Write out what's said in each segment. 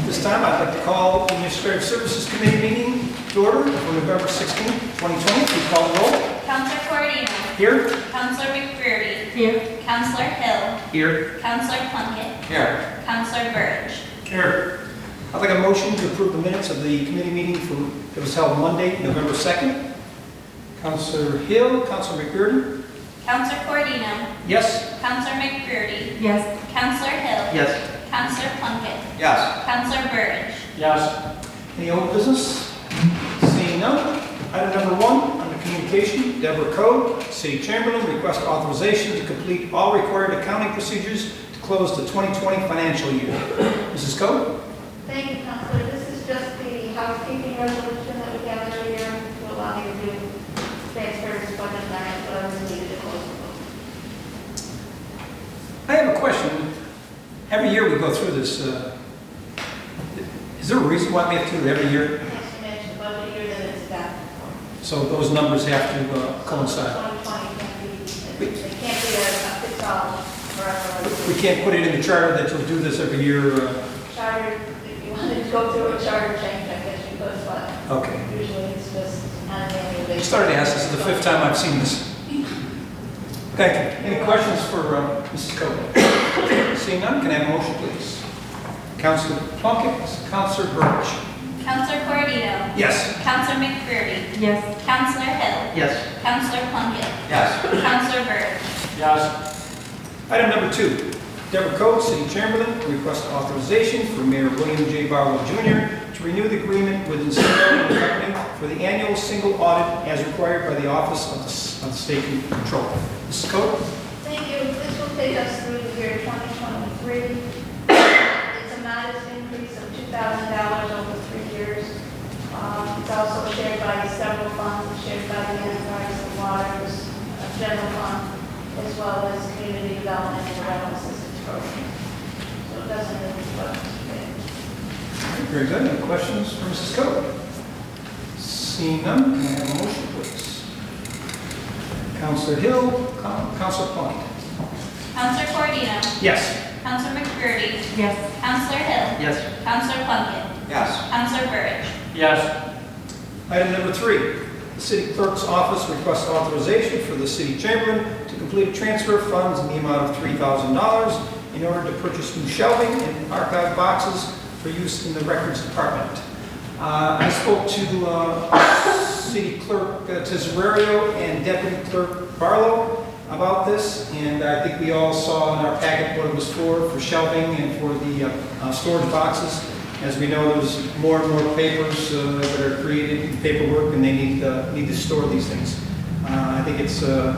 This time, I'd like to call the Administrative Services Committee meeting to order for November 16, 2020. Please call the roll. Councilor Corradino. Here. Councilor McBurney. Here. Councilor Hill. Here. Councilor Plunkett. Here. Councilor Burge. Here. I'd like a motion to approve the minutes of the committee meeting that was held Monday, November 2nd. Councilor Hill, Councilor McBurney. Councilor Corradino. Yes. Councilor McBurney. Yes. Councilor Hill. Yes. Councilor Plunkett. Yes. Councilor Burge. Yes. Any old business? Seeing none. Item number 1, under communication, Deborah Code, City Chamberlain, request authorization to complete all required accounting procedures to close the 2020 financial year. Mrs. Code? Thank you, Councilor. This is just the housekeeping resolution that we have every year to allow you to do transfers, budget lines, whatever is needed to close the books. I have a question. Every year we go through this. Is there a reason why we have to do it every year? Once you match the budget year, then it's done. So those numbers have to coincide. 2020 can't be, they can't be a fix-all forever. We can't put it in the charter that you'll do this every year. Charter, if you wanted to go through a charter change, I guess you could, but Okay. usually it's just on an annual I basis. started to ask, this is the 5th time I've seen this. Thank you. Any questions for Mrs. Cody? Seeing none, can I have a motion, please? Councilor Plunkett, Councilor Burge. Councilor Corradino. Yes. Councilor McBurney. Yes. Councilor Hill. Yes. Councilor Plunkett. Yes. Councilor Burge. Yes. Item number 2, Deborah Code, City Chamberlain, request authorization for Mayor William J. Barlow Jr. to renew the agreement with Incinerator Company for the annual single audit as required by the Office of the State Controller. Mrs. Code? Thank you. This will take us through the year 2023. It's a modest increase of $2,000 over 3 years. It's also shared by several funds, shared by the enterprise, the waters, general fund, as well as community development and rental assistance program. So it doesn't really fluctuate. Very good. Any questions for Mrs. Code? Seeing none, can I have a motion, please? Councilor Hill, Councilor Plunkett. Councilor Corradino. Yes. Councilor McBurney. Yes. Councilor Hill. Yes. Councilor Plunkett. Yes. Councilor Burge. Yes. Item number 3, the City Clerk's Office requests authorization for the City Chamberlain to complete a transfer of funds in the amount of $3,000 in order to purchase new shelving and archive boxes for use in the Records Department. I spoke to City Clerk Tesorario and Deputy Clerk Barlow about this, and I think we all saw in our packet what it was for shelving and for the storage boxes. As we know, there's more and more papers that are created, paperwork, and they need to store these things. I think it's a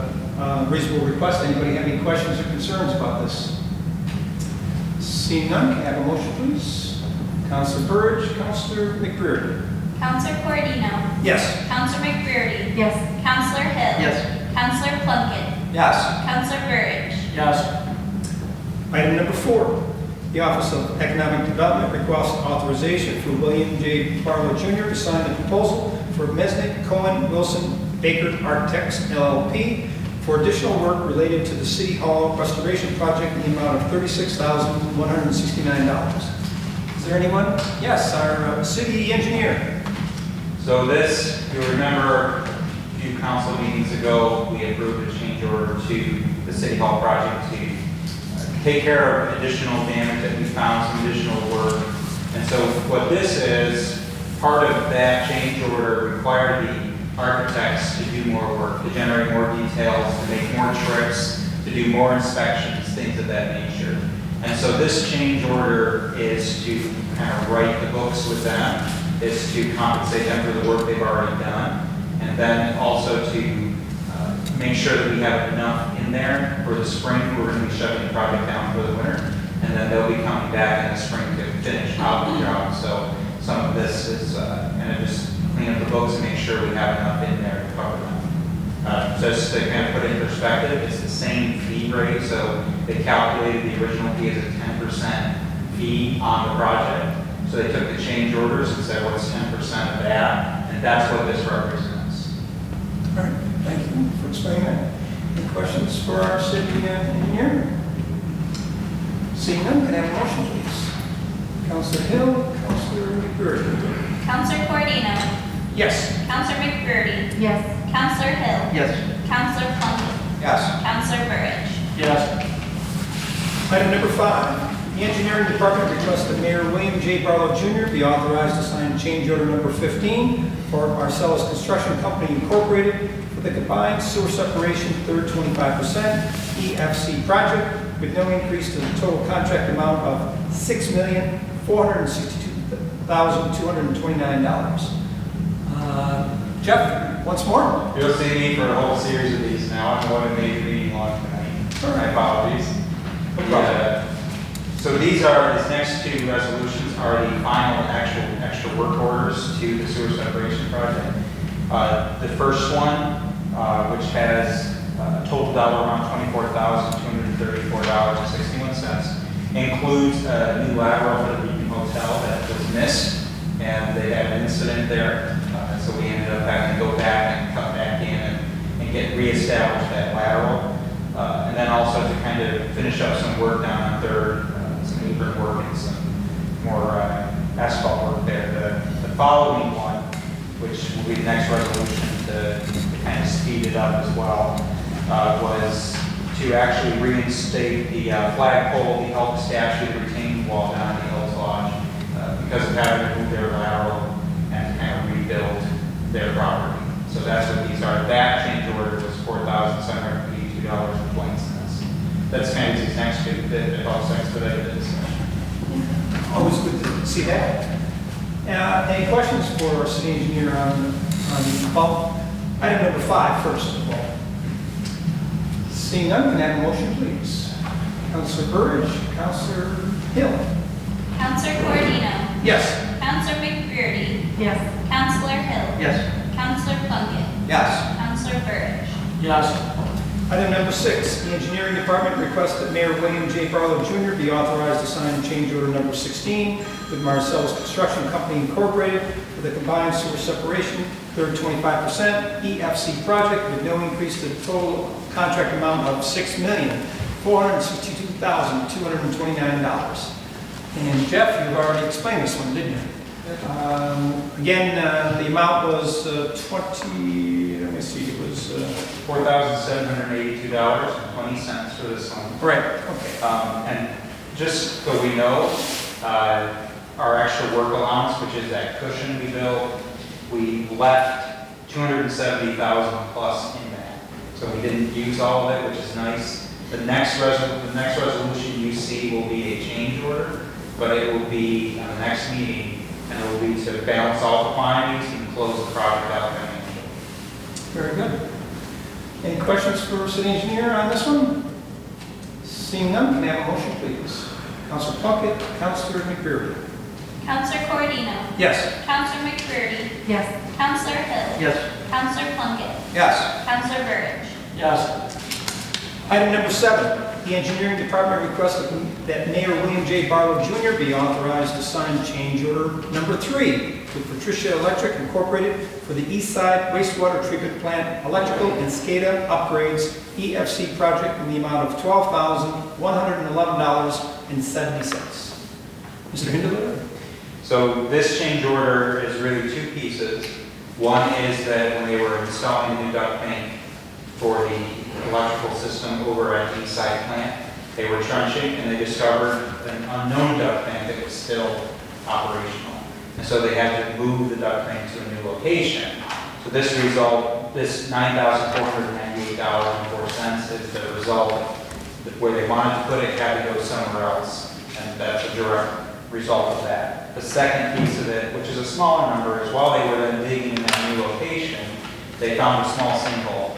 reasonable request. Anybody have any questions or concerns about this? Seeing none, can I have a motion, please? Councilor Burge, Councilor McBurney. Councilor Corradino. Yes. Councilor McBurney. Yes. Councilor Hill. Yes. Councilor Plunkett. Yes. Councilor Burge. Yes. Item number 4, the Office of Economic Development requests authorization for William J. Barlow Jr. to sign the proposal for Mesnick, Cohen, Wilson, Baker Architects, LLP for additional work related to the City Hall restoration project in the amount of $36,169. Is there anyone? Yes, our city engineer. So this, you'll remember a few council meetings ago, we approved a change order to the City Hall project to take care of additional damage that we found, some additional work. And so what this is, part of that change order required the architects to do more work, to generate more details, to make more trips, to do more inspections, things of that nature. And so this change order is to kind of write the books with them, is to compensate them for the work they've already done, and then also to make sure that we have enough in there for the spring. We're going to be shutting the project down for the winter, and then they'll be coming back in the spring to finish out the job. So some of this is kind of just clean up the books and make sure we have enough in there to cover them. Just to kind of put it in perspective, it's the same fee rate, so they calculated the original fee as a 10% fee on the project. So they took the change orders and said, what's 10% of that? And that's what this represents. All right, thank you for explaining that. Any questions for our city engineer? Seeing none, can I have a motion, please? Counselor Hill, Counselor McBurney. Counselor Cordino? Yes. Counselor McBurney? Yes. Counselor Hill? Yes. Counselor Plunkett? Yes. Counselor Burridge? Yes. Item number 5, the engineering department requests that Mayor William J. Barlow Jr. be authorized to sign change order number 15 for Marcellus Construction Company Incorporated for the combined sewer separation third 25% EFC project with no increase to the total contract amount of $6,462,229. Jeff, once more? You'll see me for a whole series of these now. I don't want to make the meeting long tonight. My apologies. So these next two resolutions are the final actual extra work orders to the sewer separation project. The first one, which has a total dollar amount $24,234.61, includes a new lateral for the Beacon Hotel that was missed, and they had an incident there. So we ended up having to go back and cut back in and get reestablished that lateral. And then also to kind of finish up some work down on Third, some apron work and some more asphalt work there. The following one, which will be the next resolution to kind of speed it up as well, was to actually reinstate the flagpole, the elk statue, the retaining wall down at the Hills Lodge because of having to move their lateral and kind of rebuild their property. So that's what these are. That change order was $4,782.20. That's kind of these next two that helps expedite the discussion. Always good to see that. Any questions for our city engineer on item number 5, first of all? Seeing none, can I have a motion, please? Counselor Burridge, Counselor Hill. Counselor Cordino? Yes. Counselor McBurney? Yes. Counselor Hill? Yes. Counselor Plunkett? Yes. Counselor Burridge? Yes. Item number 6, the engineering department requests that Mayor William J. Barlow Jr. be authorized to sign change order number 16 with Marcellus Construction Company Incorporated for the combined sewer separation third 25% EFC project with no increase to the total contract amount of $6,462,229. And Jeff, you've already explained this one, didn't you? Again, the amount was let me see, it was $4,782.20 for this one. right, okay. And just so we know, our extra work allowance, which is that cushion we built, we left $270,000 plus in that. So we didn't use all of it, which is nice. The next resolution you see will be a change order, but it will be on the next meeting, and it will be to balance all the quantities and close the project out financially. Very good. Any questions for city engineer on this one? Seeing none, can I have a motion, please? Counselor Plunkett, Counselor McBurney. Counselor Cordino? Yes. Counselor McBurney? Yes. Counselor Hill? Yes. Counselor Plunkett? Yes. Counselor Burridge? Yes. Item number 7, the engineering department requests that Mayor William J. Barlow Jr. be authorized to sign change order number 3 with Patricia Electric Incorporated for the East Side Wastewater Treatment Plant Electrical and SCADA Upgrades EFC project in the amount of $12,111.70. Mr. Hindeler? So this change order is really two pieces. One is that when they were installing the new duct bank for the electrical system over at the East Side plant, they were trenching and they discovered an unknown duct bank that was still operational. And so they had to move the duct bank to a new location. So this $9,498.04 is the result of where they wanted to put it, had to go somewhere else. And that's a direct result of that. The second piece of it, which is a smaller number, is while they were then digging in that new location, they found a small sinkhole.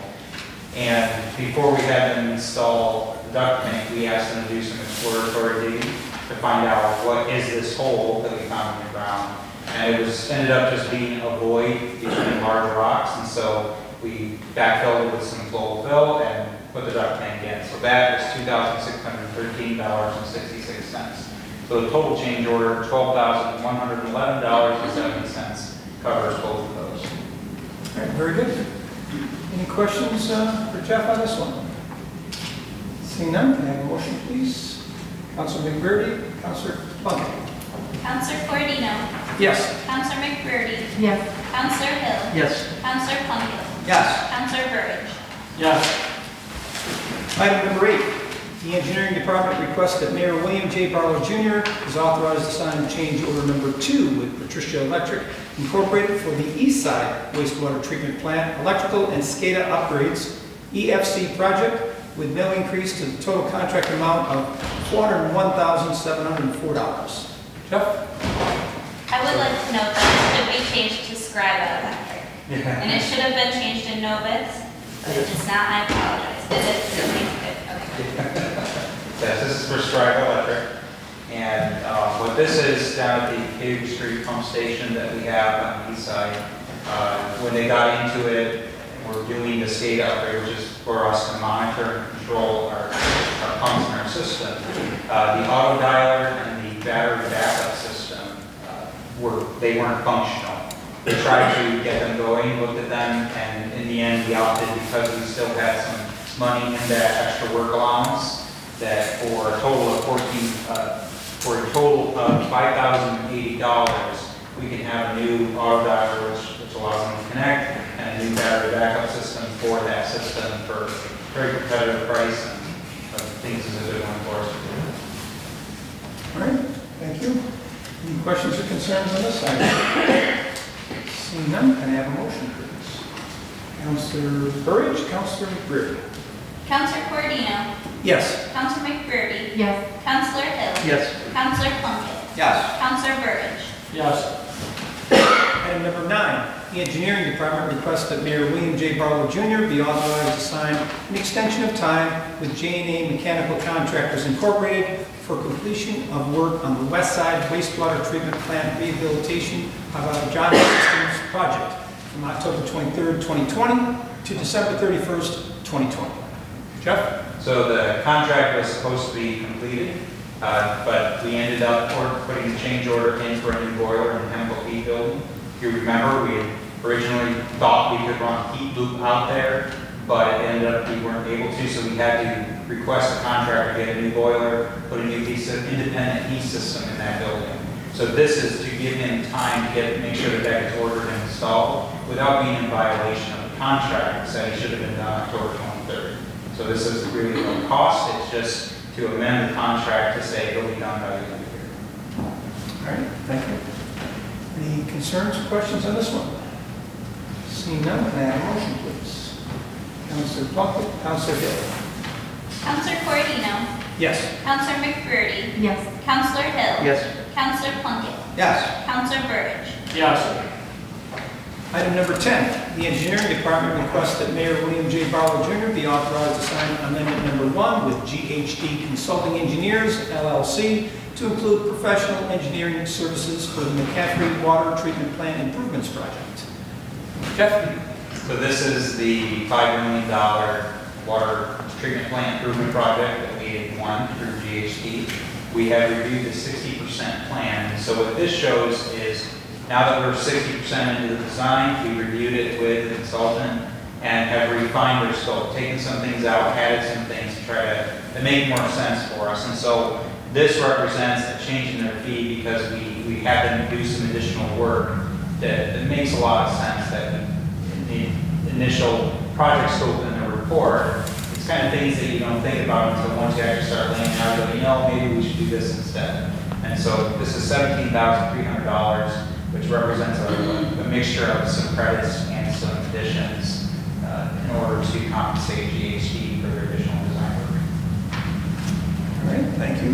And before we had them install the duct bank, we asked them to do some exploratory digging to find out what is this hole that we found in the ground. And it ended up just being a void between large rocks, and so we backfilled it with some global fill and put the duct bank in. So that is $2,613.66. So the total change order, $12,111.70, covers both of those. All right, very good. Any questions for Jeff on this one? Seeing none, can I have a motion, please? Counselor McBurney, Counselor Plunkett. Counselor Coردino. Yes. Counselor McBurney. Yes. Counselor Hill. Yes. Counselor Plunkett. Yes. Counselor Burridge. Yes. Item number 8, the engineering department requests that Mayor William J. Barlow Jr. is authorized to sign change order number 2 with Patricia Electric Incorporated for the East Side Wastewater Treatment Plant Electrical and SCADA Upgrades EFC project with no increase to the total contract amount of $401,704. Jeff? I would like to note that it should be changed to Scriba Electric. And it should have been changed in Novus, but it is not. I apologize. Is it? Good. Okay. Yes, this is for Strive Electric. And what this is down at the Cave Street pump station that we have on the east side, when they got into it, we're doing the SCADA upgrade, which is for us to monitor and control our pumps in our system. The auto dialer and the battery backup system, they weren't functional. They tried to get them going, looked at them, and in the end, we opted because we still had some money in that extra work allowance that for a total of $5,080, we can have a new auto dialer which allows them to connect and a new battery backup system for that system for a very competitive price, and I think this is a good one for us to do. All right, thank you. Any questions or concerns on this item? Seeing none, can I have a motion, please? Counselor Burridge, Counselor McBurney. Counselor Coordino. Yes. Counselor McBurney. Yes. Counselor Hill. Yes. Counselor Plunkett. Yes. Counselor Burridge. Yes. Item number 9, the engineering department requests that Mayor William J. Barlow Jr. be authorized to sign an extension of time with J&A Mechanical Contractors Incorporated for completion of work on the West Side Wastewater Treatment Plant Rehabilitation of our John Systems project from October 23rd, 2020 to December 31st, 2020. Jeff? So the contract was supposed to be completed, but we ended up putting the change order in for a new boiler in the chemical feed building. If you remember, we had originally thought we could run a heat loop out there, but it ended up we weren't able to, so we had to request a contractor to get a new boiler, put a new independent heat system in that building. So this is to give him time to make sure that that gets ordered and installed without being in violation of the contract that said it should have been done October 23rd. So this is really no cost, it's just to amend the contract to say it'll be done by the end of the year. All right, thank you. Any concerns or questions on this one? Seeing none, can I have a motion, please? Counselor Plunkett, Counselor Hill. Counselor Coordino. Yes. Counselor McBurney. Yes. Counselor Hill. Yes. Counselor Plunkett. Yes. Counselor Burridge. Yes. Item number 10, the engineering department requests that Mayor William J. Barlow Jr. be authorized to sign amendment number 1 with GHD Consulting Engineers, LLC, to include professional engineering services for the McCaffrey Water Treatment Plant Improvements Project. Jeff? So this is the $5 million water treatment plant improvement project that we had won through GHD. We have reviewed the 60% plan. So what this shows is now that we're 60% into the design, we reviewed it with the consultant and have refined their scope, taken some things out, added some things to try to make more sense for us. And so this represents a change in their fee because we have them do some additional work that makes a lot of sense. That in the initial project scope in the report, it's kind of things that you don't think about until once you actually start laying out, you know, maybe we should do this instead. And so this is $17,300, which represents a mixture of some credits and some additions in order to compensate GHD for their additional design work. All right, thank you.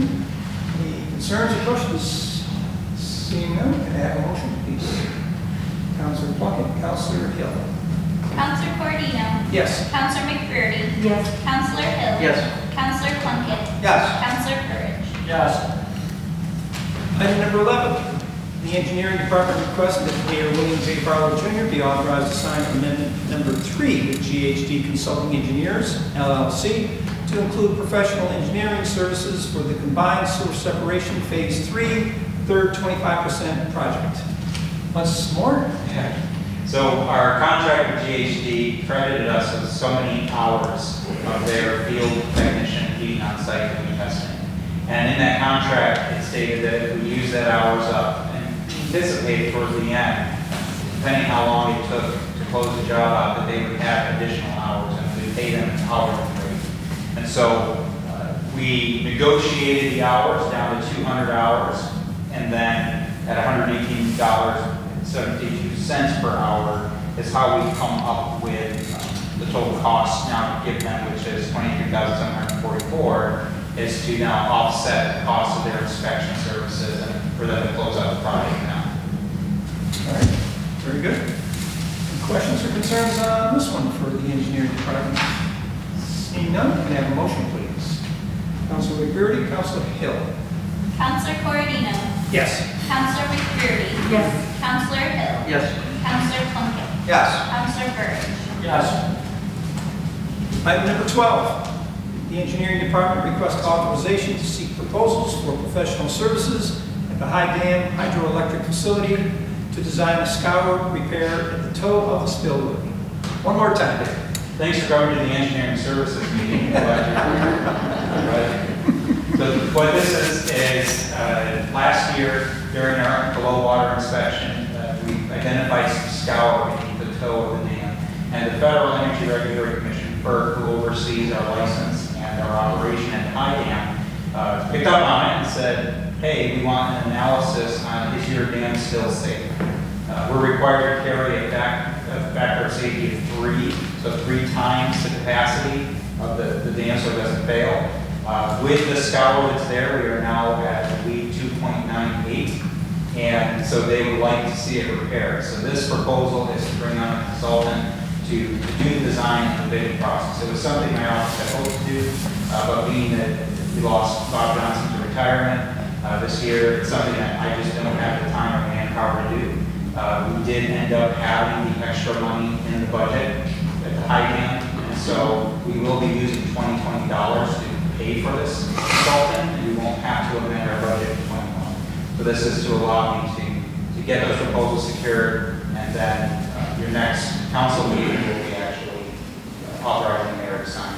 Any concerns or questions? Seeing none, can I have a motion, please? Counselor Plunkett, Counselor Hill. Counselor Coordino. Yes. Counselor McBurney. Yes. Counselor Hill. Yes. Counselor Plunkett. Yes. Counselor Burridge. Yes. Item number 11, the engineering department requests that Mayor William J. Barlow Jr. be authorized to sign amendment number 3 with GHD Consulting Engineers, LLC, to include professional engineering services for the combined sewer separation phase 3, third 25% project. Once more? Yeah. So our contract with GHD credited us with so many hours of their field technician being on site doing testing. And in that contract, it stated that if we use that hours up and anticipate towards the end, depending how long it took to close the job out, that they would have additional hours and we pay them an hourly rate. And so we negotiated the hours down to 200 hours, and then at $118.72 per hour is how we come up with the total cost now to give them, which is $23,744, is to now offset the cost of their inspection services and for them to close out the project now. All right, very good. Any questions or concerns on this one for the engineering department? Seeing none, can I have a motion, please? Councilor McBurney, Councilor Hill. Counselor Corodino. Yes. Counselor McBurney. Yes. Counselor Hill. Yes. Counselor Plunkett. Yes. Counselor Burridge. Yes. Item number 12, the engineering department requests authorization to seek proposals for professional services at the High Dam Hydroelectric Facility to design a scour repair at the toe of the spillway. One more time, Dave. Thanks for coming to the engineering services meeting. So what this is last year during our below water inspection, we identified some scour beneath the toe of the dam. And the Federal Energy Regulatory Commission, FERC, who oversees our license and our operation at the High Dam, picked up on it and said, hey, we want an analysis on is your dam still safe? We're required to carry a factor of safety of 3, so 3 times the capacity of the dam so it doesn't fail. With the scour that's there, we are now at, I believe, 2.98, and so they would like to see it repaired. So this proposal is to bring on a consultant to do the design and the bidding process. It was something my office had hoped to do, but being that we lost Bob Johnson to retirement this year, it's something that I just don't have the time or manpower to do. We did end up having the extra money in the budget at the High Dam, and so we will be using $2020 to pay for this consultant, and we won't have to amend our budget in 21. So this is to allow me to get those proposals secured, and then your next council meeting will be actually authorizing the mayor to sign.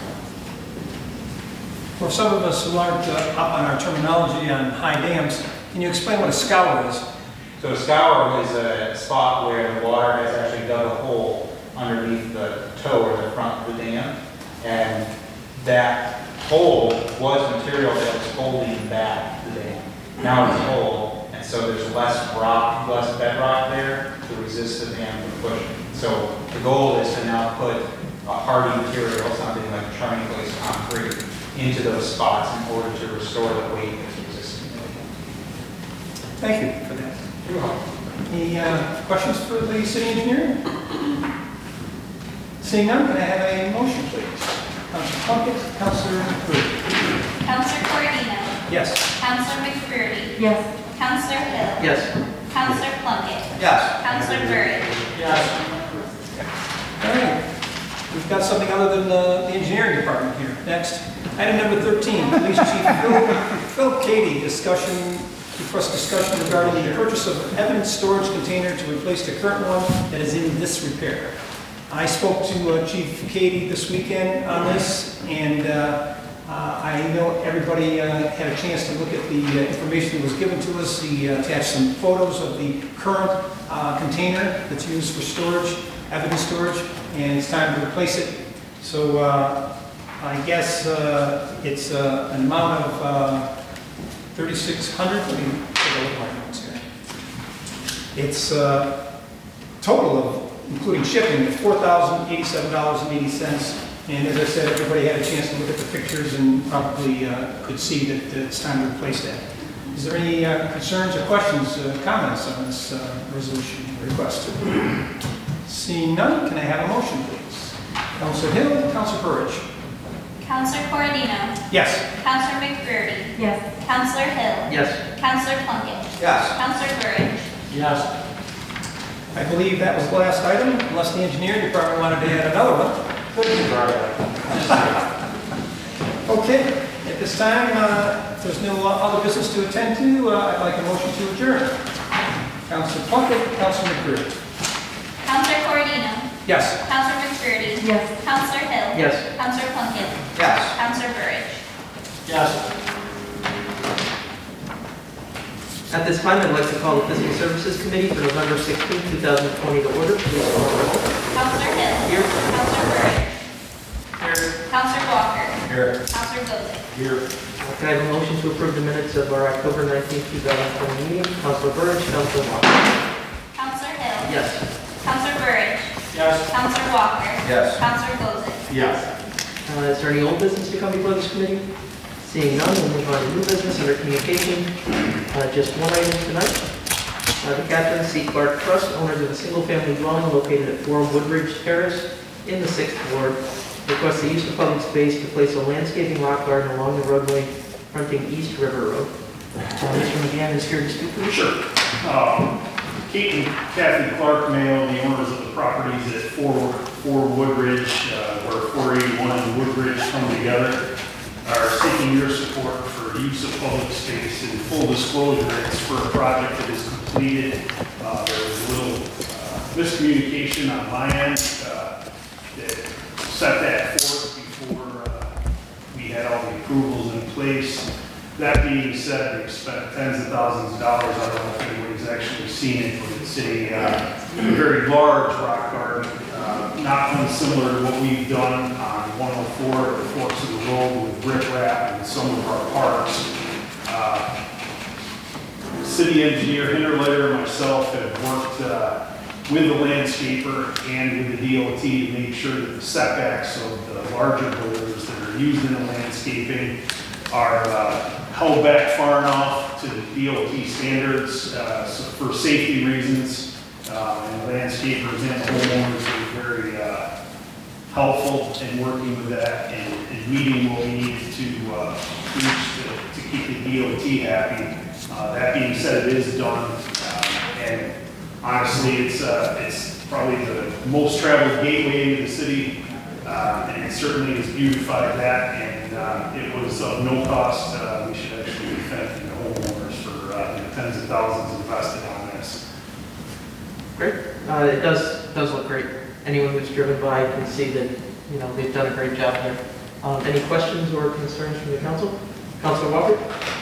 For some of us who aren't up on our terminology on high dams, can you explain what a scour is? So a scour is a spot where the water has actually dug a hole underneath the toe or the front of the dam, and that hole was material that was holding back the dam. Now it's whole, and so there's less bedrock there to resist the dam from pushing. So the goal is to now put a hardy material, something like charming place concrete, into those spots in order to restore the weight that's resisting the dam. Thank you for that. You're welcome. Any questions for the city engineer? Seeing none, can I have a motion, please? Councilor Plunkett, Councilor McBurney. Counselor Corodino. Yes. Counselor McBurney. Yes. Counselor Hill. Yes. Counselor Plunkett. Yes. Counselor Burridge. Yes. All right. We've got something other than the engineering department here. Next, item number 13, Police Chief Phil Cady, request discussion regarding the purchase of evidence storage container to replace the current one that is in disrepair. I spoke to Chief Cady this weekend on this, and I know everybody had a chance to look at the information that was given to us. He attached some photos of the current container that's used for storage, evidence storage, and it's time to replace it. So I guess it's an amount of $3,600. Let me take a look at my notes here. It's total of, including shipping, $4,087.80. And as I said, everybody had a chance to look at the pictures and probably could see that it's time to replace that. Is there any concerns or questions, comments on this resolution request? Seeing none, can I have a motion, please? Councilor Hill, Councilor Burridge. Counselor Corodino. Yes. Counselor McBurney. Yes. Counselor Hill. Yes. Counselor Plunkett. Yes. Counselor Burridge. Yes. I believe that was the last item, unless the engineering department wanted to add another one. Okay, at this time, if there's no other business to attend to, I'd like a motion to adjourn. Councilor Plunkett, Councilor McBurney. Counselor Corodino. Yes. Counselor McBurney. Yes. Counselor Hill. Yes. Counselor Plunkett. Yes. Counselor Burridge. Yes. At this time, I'd like to call the Fiscal Services Committee for November 16, 2020 to order. Please call the roll. Counselor Hill. Here. Counselor Burridge. Here. Counselor Walker. Here. Counselor Goldman. Here. Can I have a motion to approve the minutes of our October 19, 2020 meeting? Counselor Burridge, Counselor Walker. Counselor Hill. Yes. Counselor Burridge. Yes. Counselor Walker. Yes. Counselor Goldman. Yes. Is there any old business to come before this committee? Seeing none, we'll move on to new business under communication. Just one item tonight. The Catherine C. Clark Trust, owners of a single-family dwelling located at 4 Woodridge Terrace in the 6th Ward, request the use of public space to place a landscaping rock garden along the roadway fronting East River Road. Mr. McGann is here to speak to you. Sure. Kate and Kathy Clark Mayo, the owners of the properties at 4 Woodridge, where 481 and Woodridge come together, are seeking your support for use of public space. In full disclosure, it's for a project that is completed. There was a little miscommunication on my end that set that forth before we had all the approvals in place. That being said, they've spent tens of thousands of dollars. I don't know if anybody's actually seen it, but it's a very large rock garden, not unsimilar to what we've done on 104 at the forks of the road with riprap and some of our parks. City engineer Hinterleiter and myself have worked with the landscaper and with the DOT to make sure that the setbacks of the larger boulders that are used in the landscaping are held back far enough to the DOT standards for safety reasons. And landscapers and homeowners are very helpful in working with that and meeting what we need to reach to keep the DOT happy. That being said, it is done, and honestly, it's probably the most traveled gateway into the city, and it certainly has beautified that, and it was of no cost. We should actually be thanking the homeowners for the tens of thousands invested on this. Great. It does look great. Anyone who's driven by can see that, they've done a great job there. Any questions or concerns from the council? Councilor Walker?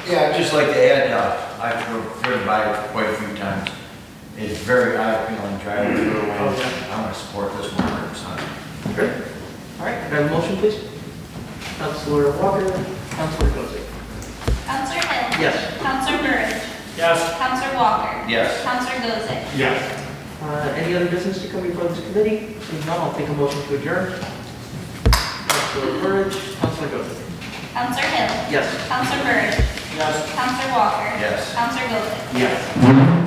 Yeah, I'd just like to add, I've driven by it quite a few times. It's very eye-appealing driving through, and I want to support this 100%. Great. All right, can I have a motion, please? Councilor Walker, Councilor Gozik. Counselor Hill. Yes. Counselor Burridge. Yes. Counselor Walker. Yes. Counselor Goldman. Yes. Any other business to come before this committee? If not, I'll take a motion to adjourn. Councilor Burridge, Councilor Gozik. Counselor Hill. Yes. Counselor Burridge. Yes. Counselor Walker. Yes. Counselor Goldman. Yes.